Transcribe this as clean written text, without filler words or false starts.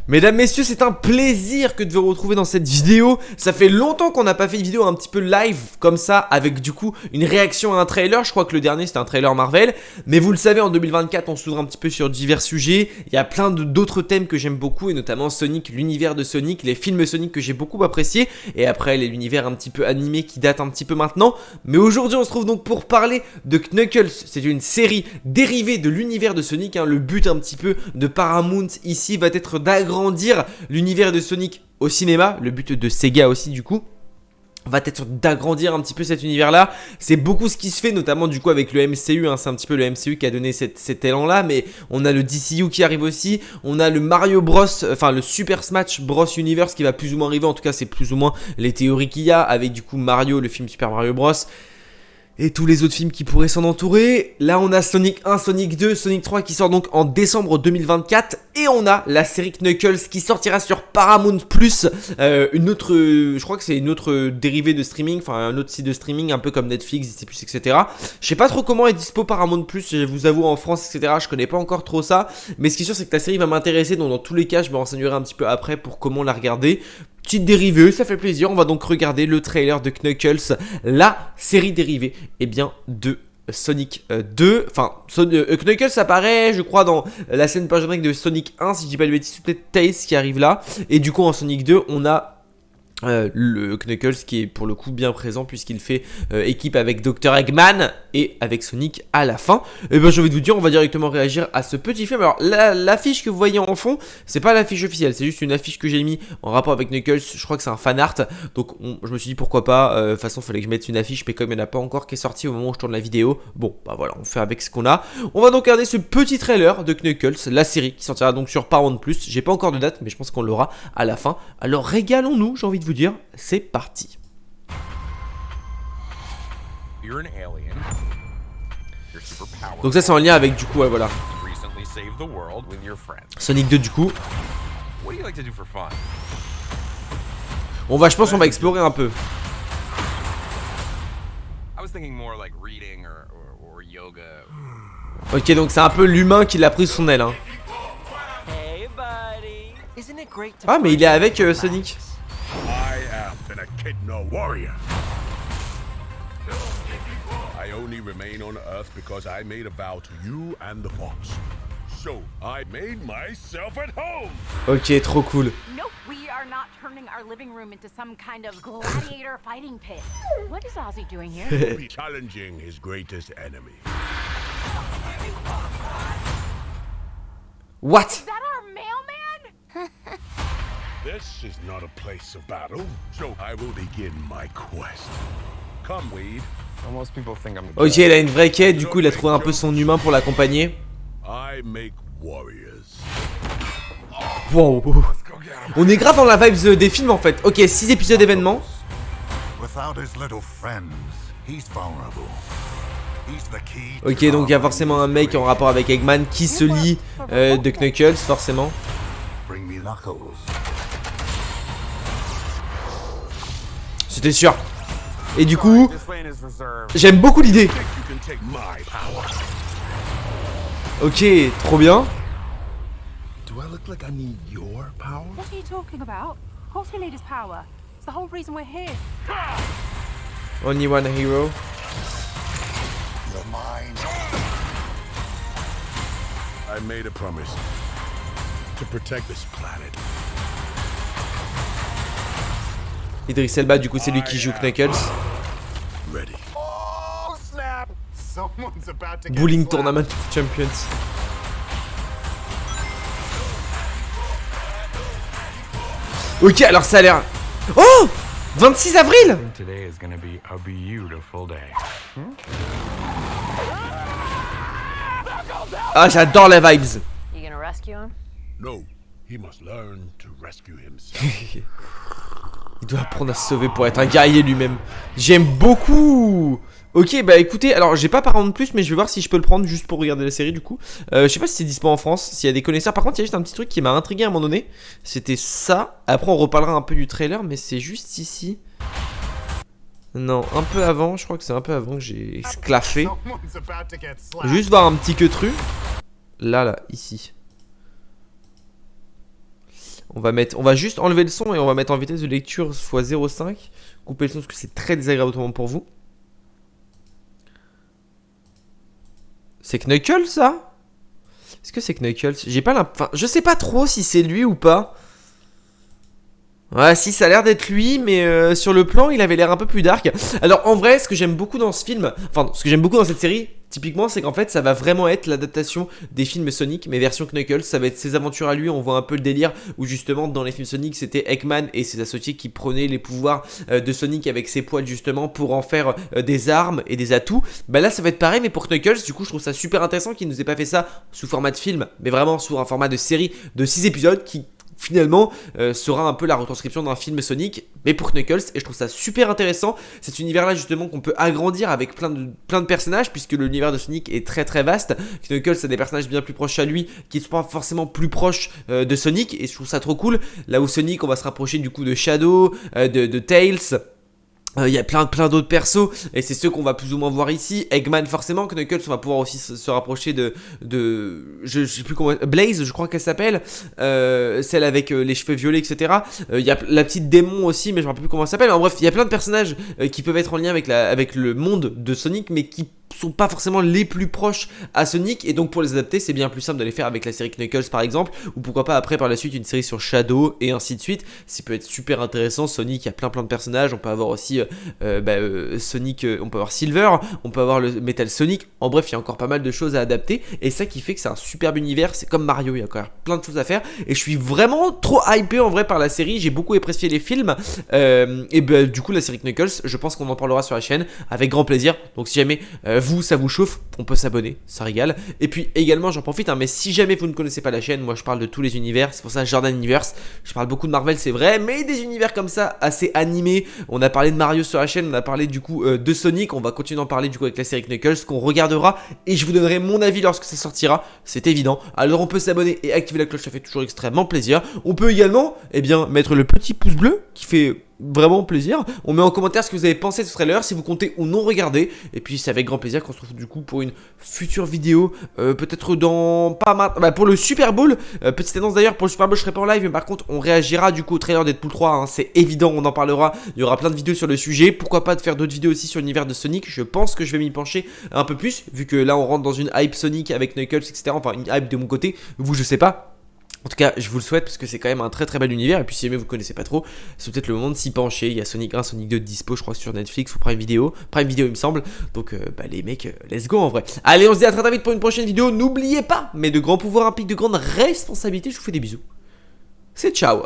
Mesdames, messieurs, c'est un plaisir que de vous retrouver dans cette vidéo. Ça fait longtemps qu'on n'a pas fait une vidéo un petit peu live comme ça, avec du coup une réaction à un trailer. Je crois que le dernier c'était un trailer Marvel. Mais vous le savez, en 2024 on s'ouvre un petit peu sur divers sujets. Il y a plein d'autres thèmes que j'aime beaucoup, et notamment Sonic, l'univers de Sonic, les films Sonic que j'ai beaucoup apprécié. Et après l'univers un petit peu animé qui date un petit peu maintenant. Mais aujourd'hui on se trouve donc pour parler de Knuckles. C'est une série dérivée de l'univers de Sonic, hein. Le but un petit peu de Paramount ici va être d'agrandir l'univers de Sonic au cinéma. Le but de Sega aussi du coup va être d'agrandir un petit peu cet univers là. C'est beaucoup ce qui se fait, notamment du coup avec le MCU, hein. C'est un petit peu le MCU qui a donné cet élan là. Mais on a le DCU qui arrive aussi. On a le Mario Bros, enfin le Super Smash Bros Universe qui va plus ou moins arriver. En tout cas c'est plus ou moins les théories qu'il y a, avec du coup Mario, le film Super Mario Bros, et tous les autres films qui pourraient s'en entourer. Là on a Sonic 1, Sonic 2, Sonic 3 qui sort donc en décembre 2024. Et on a la série Knuckles qui sortira sur Paramount+, une autre, je crois que c'est une autre dérivée de streaming, enfin un autre site de streaming un peu comme Netflix, Disney+, etc. Je sais pas trop comment est dispo Paramount+, je vous avoue, en France, etc. Je connais pas encore trop ça. Mais ce qui est sûr c'est que la série va m'intéresser, donc dans tous les cas je me renseignerai un petit peu après pour comment la regarder. Petite dérivée, ça fait plaisir. On va donc regarder le trailer de Knuckles, la série dérivée de Sonic 2. Enfin, Knuckles apparaît, je crois, dans la scène pas générique de Sonic 1, si je dis pas de bêtises. C'est peut-être Tails qui arrive là. Et du coup, en Sonic 2, on a le Knuckles qui est pour le coup bien présent, puisqu'il fait équipe avec Dr Eggman et avec Sonic à la fin. Et ben j'ai envie de vous dire, on va directement réagir à ce petit film. Alors l'affiche que vous voyez en fond, c'est pas l'affiche officielle, c'est juste une affiche que j'ai mis en rapport avec Knuckles. Je crois que c'est un fan art, donc je me suis dit pourquoi pas. De toute façon il fallait que je mette une affiche, mais comme il n'y en a pas encore qui est sorti au moment où je tourne la vidéo, bon bah voilà, on fait avec ce qu'on a. On va donc regarder ce petit trailer de Knuckles, la série qui sortira donc sur Paramount+. J'ai pas encore de date, mais je pense qu'on l'aura à la fin. Alors régalons-nous, j'ai envie de vous dire, c'est parti. Donc ça c'est en lien avec du coup, ouais, voilà, Sonic 2 du coup. On va, je pense on va explorer un peu. Ok, donc c'est un peu l'humain qui l'a pris sous son aile, hein. Ah mais il est avec Sonic. I only remain on Earth because I made a vow to you and the Fox. So I made myself at home. Ok, trop cool. Nope, we are not turning our living room into some kind of gladiator fighting pit. What is Ozzy doing here? He'll be challenging his greatest enemy. What? Is that our mailman? This is not a place of battle, so I will begin my quest. Come, Weed. Ok, il a une vraie quête, du coup il a trouvé un peu son humain pour l'accompagner. I make warriors. Wow. On est grave dans la vibe des films en fait. Ok, 6 épisodes d'événements. Ok, donc il y a forcément un mec en rapport avec Eggman qui se lie de Knuckles, forcément. C'était sûr. Et du coup, j'aime beaucoup l'idée. Ok, trop bien. Do I look like I need your power? What are you talking about? Of course we need his power. It's the whole reason we're here. Only one hero. I made a promise to protect this planet. Idris Elba, du coup, c'est lui qui joue Knuckles. Ready. Bowling Tournament of Champions. Ok, alors ça a l'air... Oh, 26 avril. Ah, j'adore les vibes. You gonna rescue him? No, he must learn to rescue himself. Il doit apprendre à se sauver pour être un guerrier lui-même. J'aime beaucoup. Ok, bah écoutez, alors j'ai pas Paramount+, mais je vais voir si je peux le prendre juste pour regarder la série du coup. Je sais pas si c'est dispo en France, s'il y a des connaisseurs. Par contre, il y a juste un petit truc qui m'a intrigué à un moment donné. C'était ça. Après, on reparlera un peu du trailer, mais c'est juste ici. Non, un peu avant, je crois que c'est un peu avant que j'ai esclaffé. Juste voir un petit queutru. Là, ici. On va juste enlever le son et on va mettre en vitesse de lecture x 0,5. Couper le son parce que c'est très désagréable autrement pour vous. C'est Knuckles ça? Est-ce que c'est Knuckles? J'ai pas enfin, je sais pas trop si c'est lui ou pas. Ouais, si, ça a l'air d'être lui, mais sur le plan, il avait l'air un peu plus dark. Alors, en vrai, ce que j'aime beaucoup dans ce film, enfin, ce que j'aime beaucoup dans cette série, typiquement, c'est qu'en fait, ça va vraiment être l'adaptation des films Sonic, mais version Knuckles. Ça va être ses aventures à lui, on voit un peu le délire, où justement, dans les films Sonic, c'était Eggman et ses associés qui prenaient les pouvoirs de Sonic avec ses poils, justement, pour en faire des armes et des atouts. Bah là, ça va être pareil, mais pour Knuckles, du coup, je trouve ça super intéressant qu'il nous ait pas fait ça sous format de film, mais vraiment sous un format de série de 6 épisodes qui finalement sera un peu la retranscription d'un film Sonic mais pour Knuckles, et je trouve ça super intéressant cet univers là justement qu'on peut agrandir avec plein de personnages, puisque l'univers de Sonic est très très vaste. Knuckles a des personnages bien plus proches à lui qui ne sont pas forcément plus proches de Sonic, et je trouve ça trop cool. Là où Sonic, on va se rapprocher du coup de Shadow, de Tails. Il y a plein d'autres persos, et c'est ceux qu'on va plus ou moins voir ici. Eggman forcément, Knuckles on va pouvoir aussi se rapprocher de je sais plus comment, Blaze je crois qu'elle s'appelle, celle avec les cheveux violets, etc. Il y a la petite démon aussi, mais je me rappelle plus comment elle s'appelle. En bref, il y a plein de personnages qui peuvent être en lien avec le monde de Sonic, mais qui sont pas forcément les plus proches à Sonic, et donc pour les adapter c'est bien plus simple de les faire avec la série Knuckles par exemple, ou pourquoi pas après par la suite une série sur Shadow et ainsi de suite. Ça peut être super intéressant. Sonic, il y a plein de personnages, on peut avoir aussi Sonic, on peut avoir Silver, on peut avoir le Metal Sonic, en bref il y a encore pas mal de choses à adapter, et ça qui fait que c'est un superbe univers. C'est comme Mario, il y a encore plein de choses à faire, et je suis vraiment trop hypé en vrai par la série. J'ai beaucoup apprécié les films, et du coup la série Knuckles, je pense qu'on en parlera sur la chaîne avec grand plaisir. Donc si jamais vous ça vous chauffe, on peut s'abonner, ça régale. Et puis également j'en profite, mais si jamais vous ne connaissez pas la chaîne, moi je parle de tous les univers, c'est pour ça Jordan Universe. Je parle beaucoup de Marvel, c'est vrai, mais des univers comme ça assez animés. On a parlé de Mario sur la chaîne, on a parlé du coup de Sonic, on va continuer d'en parler du coup avec la série Knuckles qu'on regardera, et je vous donnerai mon avis lorsque ça sortira, c'est évident. Alors on peut s'abonner et activer la cloche, ça fait toujours extrêmement plaisir. On peut également mettre le petit pouce bleu qui fait vraiment plaisir. On met en commentaire ce que vous avez pensé de ce trailer, si vous comptez ou non regarder, et puis c'est avec grand plaisir qu'on se retrouve du coup pour une future vidéo, peut-être dans pas mal, pour le Super Bowl. Petite annonce d'ailleurs, pour le Super Bowl je serai pas en live, mais par contre on réagira du coup au trailer Deadpool 3, c'est évident, on en parlera, il y aura plein de vidéos sur le sujet. Pourquoi pas de faire d'autres vidéos aussi sur l'univers de Sonic, je pense que je vais m'y pencher un peu plus, vu que là on rentre dans une hype Sonic avec Knuckles, etc. Enfin une hype de mon côté, vous je sais pas. En tout cas, je vous le souhaite parce que c'est quand même un très bel univers. Et puis si jamais vous connaissez pas trop, c'est peut-être le moment de s'y pencher. Il y a Sonic 1, Sonic 2 dispo, je crois, sur Netflix ou Prime Video. Prime Video, il me semble. Donc, les mecs, let's go en vrai. Allez, on se dit à très vite pour une prochaine vidéo. N'oubliez pas, mais de grands pouvoirs impliquent de grandes responsabilités. Je vous fais des bisous. C'est ciao.